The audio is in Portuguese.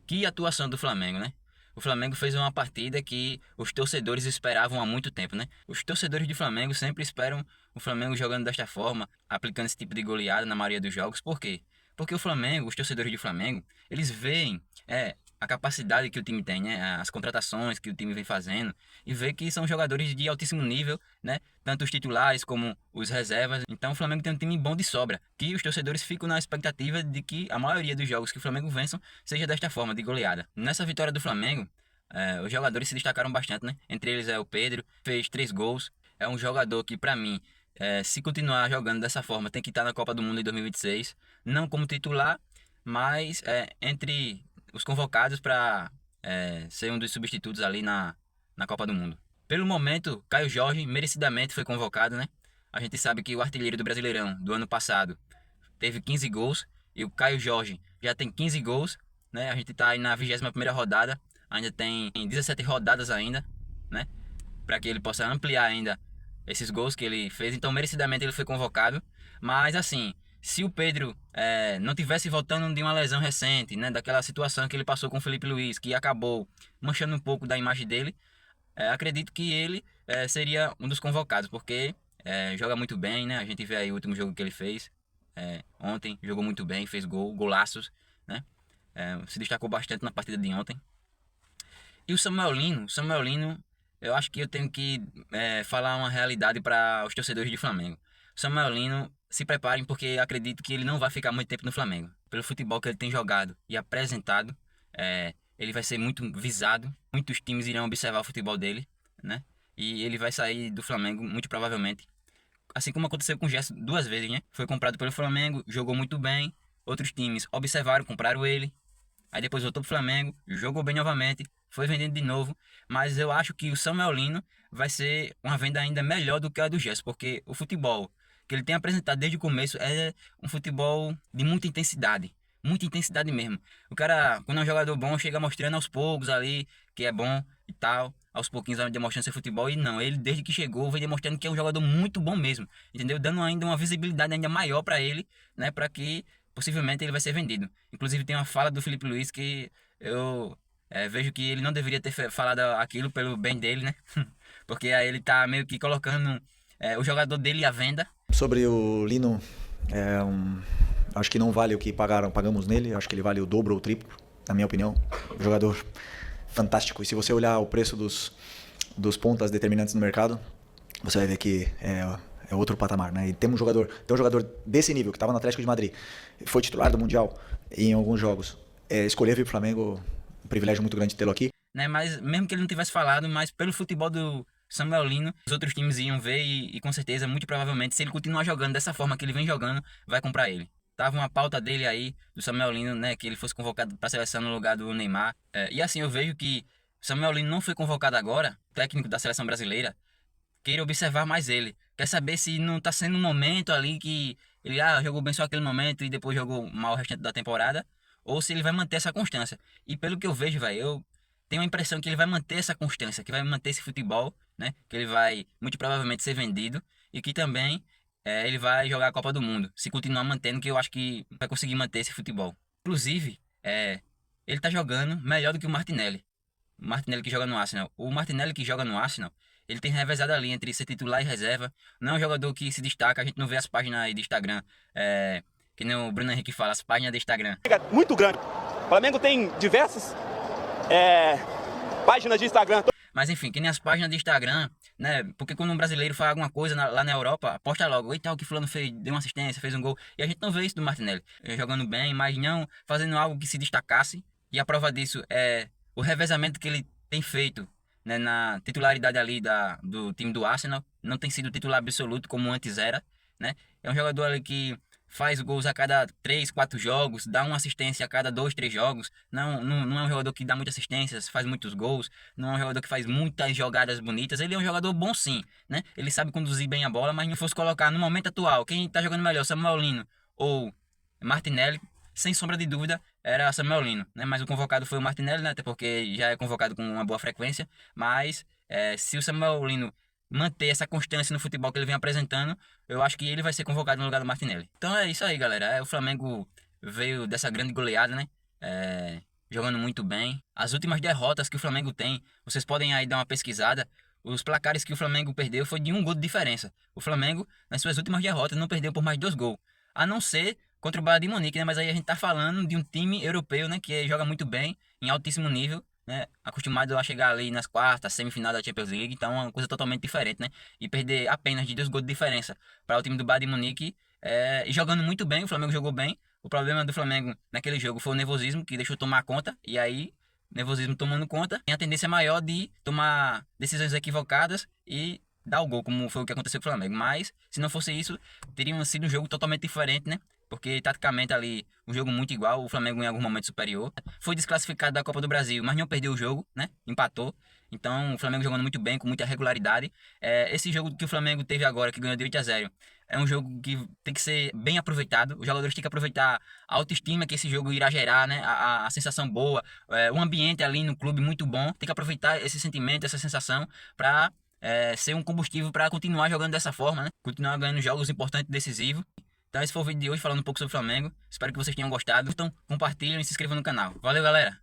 Que atuação do Flamengo, né? O Flamengo fez uma partida que os torcedores esperavam há muito tempo, né? Os torcedores do Flamengo sempre esperam o Flamengo jogando desta forma, aplicando esse tipo de goleada na maioria dos jogos. Por quê? Porque o Flamengo, os torcedores do Flamengo, eles veem a capacidade que o time tem, né? As contratações que o time vem fazendo e vê que são jogadores de altíssimo nível, né? Tanto os titulares como os reservas. Então o Flamengo tem um time bom de sobra, que os torcedores ficam na expectativa de que a maioria dos jogos que o Flamengo vençam seja desta forma, de goleada. Nessa vitória do Flamengo, os jogadores se destacaram bastante, né? Entre eles é o Pedro, fez 3 gols. É um jogador que, para mim, se continuar jogando dessa forma, tem que estar na Copa do Mundo em 2026. Não como titular, mas entre os convocados para ser um dos substitutos ali na Copa do Mundo. Pelo momento, Caio Jorge merecidamente foi convocado, né? A gente sabe que o artilheiro do Brasileirão do ano passado teve 15 gols e o Caio Jorge já tem 15 gols, né? A gente está aí na 21ª rodada, ainda tem 17 rodadas ainda, né? Para que ele possa ampliar ainda esses gols que ele fez. Então, merecidamente ele foi convocado. Mas assim, se o Pedro não tivesse voltando de uma lesão recente, né? Daquela situação que ele passou com o Felipe Luiz, que acabou manchando um pouco da imagem dele, acredito que ele seria um dos convocados, porque joga muito bem, né? A gente vê aí o último jogo que ele fez ontem, jogou muito bem, fez golaços, né? Se destacou bastante na partida de ontem. E o Samuel Lino, eu acho que eu tenho que falar uma realidade para os torcedores de Flamengo. O Samuel Lino, se preparem porque acredito que ele não vai ficar muito tempo no Flamengo. Pelo futebol que ele tem jogado e apresentado, ele vai ser muito visado. Muitos times irão observar o futebol dele, né? E ele vai sair do Flamengo, muito provavelmente. Assim como aconteceu com o Gerson 2 vezes, né? Foi comprado pelo Flamengo, jogou muito bem. Outros times observaram, compraram ele. Aí depois voltou pro Flamengo, jogou bem novamente, foi vendendo de novo. Mas eu acho que o Samuel Lino vai ser uma venda ainda melhor do que a do Gerson, porque o futebol que ele tem apresentado desde o começo é um futebol de muita intensidade mesmo. O cara, quando é um jogador bom, chega mostrando aos poucos ali que é bom e tal, aos pouquinhos vai demonstrando seu futebol. E não, ele desde que chegou vem demonstrando que é um jogador muito bom mesmo, entendeu? Dando ainda uma visibilidade ainda maior para ele, né, para que possivelmente ele vai ser vendido. Inclusive tem uma fala do Felipe Luiz que eu vejo que ele não deveria ter falado aquilo pelo bem dele, né? Porque aí ele tá meio que colocando o jogador dele à venda. Sobre o Lino, acho que não vale o que pagamos nele, acho que ele vale o dobro ou o triplo, na minha opinião. Jogador fantástico. E se você olhar o preço dos pontas determinantes no mercado, você vai ver que é outro patamar, né? E tem um jogador desse nível, que estava no Atlético de Madrid, foi titular do Mundial em alguns jogos. Escolher vir pro Flamengo, um privilégio muito grande tê-lo aqui. Né? Mas mesmo que ele não tivesse falado, mas pelo futebol do Samuel Lino, os outros times iam ver e com certeza, muito provavelmente, se ele continuar jogando dessa forma que ele vem jogando, vai comprar ele. Tava uma pauta dele aí, do Samuel Lino, né, que ele fosse convocado para a seleção no lugar do Neymar. E assim, eu vejo que Samuel Lino não foi convocado agora, técnico da seleção brasileira, queira observar mais ele. Quer saber se não tá sendo um momento ali que ele jogou bem só aquele momento e depois jogou mal o restante da temporada, ou se ele vai manter essa constância. E pelo que eu vejo, velho, eu tenho a impressão que ele vai manter essa constância, que vai manter esse futebol, né? Que ele vai muito provavelmente ser vendido e que também ele vai jogar a Copa do Mundo. Se continuar mantendo, que eu acho que vai conseguir manter esse futebol. Inclusive, ele tá jogando melhor do que o Martinelli. O Martinelli que joga no Arsenal. O Martinelli que joga no Arsenal, ele tem revezado ali entre ser titular e reserva. Não é um jogador que se destaca, a gente não vê as páginas aí de Instagram. Que nem o Bruno Henrique fala, as páginas de Instagram. Muito grande. O Flamengo tem diversas páginas de Instagram. Mas enfim, que nem as páginas de Instagram, né? Porque quando um brasileiro faz alguma coisa lá na Europa, posta logo, eita, o que fulano fez, deu uma assistência, fez um gol. E a gente não vê isso do Martinelli. Jogando bem, mas não fazendo algo que se destacasse. E a prova disso é o revezamento que ele tem feito, né, na titularidade ali do time do Arsenal. Não tem sido titular absoluto como antes era, né? É um jogador ali que faz gols a cada 3, 4 jogos, dá uma assistência a cada 2, 3 jogos. Não é um jogador que dá muitas assistências, faz muitos gols, não é um jogador que faz muitas jogadas bonitas. Ele é um jogador bom sim, né? Ele sabe conduzir bem a bola, mas não fosse colocar no momento atual, quem tá jogando melhor, Samuel Lino ou Martinelli, sem sombra de dúvida, era Samuel Lino, né? Mas o convocado foi o Martinelli, né? Até porque já é convocado com uma boa frequência, mas se o Samuel Lino manter essa constância no futebol que ele vem apresentando, eu acho que ele vai ser convocado no lugar do Martinelli. Então é isso aí, galera. O Flamengo veio dessa grande goleada, né? jogando muito bem. As últimas derrotas que o Flamengo tem, vocês podem aí dar uma pesquisada. Os placares que o Flamengo perdeu foi de 1 gol de diferença. O Flamengo, nas suas últimas derrotas, não perdeu por mais de 2 gols. A não ser contra o Bayern de Munique, né? Mas aí a gente tá falando de um time europeu, né? Que joga muito bem, em altíssimo nível, né? Acostumado a chegar ali nas quartas, semifinal da Champions League. Então é uma coisa totalmente diferente, né? E perder apenas de 2 gols de diferença para o time do Bayern de Munique. E jogando muito bem, o Flamengo jogou bem. O problema do Flamengo naquele jogo foi o nervosismo, que deixou tomar conta. E aí nervosismo tomando conta, tem a tendência maior de tomar decisões equivocadas e dar o gol, como foi o que aconteceu com o Flamengo. Mas, se não fosse isso, teria sido um jogo totalmente diferente, né? Porque, taticamente, ali, um jogo muito igual, o Flamengo em algum momento superior. Foi desclassificado da Copa do Brasil, mas não perdeu o jogo, né? Empatou. Então, o Flamengo jogando muito bem, com muita regularidade. Esse jogo que o Flamengo teve agora, que ganhou de 8-0, é um jogo que tem que ser bem aproveitado. Os jogadores têm que aproveitar a autoestima que esse jogo irá gerar, né? A sensação boa, o ambiente ali no clube muito bom. Tem que aproveitar esse sentimento, essa sensação, para ser um combustível para continuar jogando dessa forma, né? Continuar ganhando jogos importantes e decisivos. Então esse foi o vídeo de hoje falando um pouco sobre o Flamengo. Espero que vocês tenham gostado. Então compartilhem e se inscrevam no canal. Valeu, galera!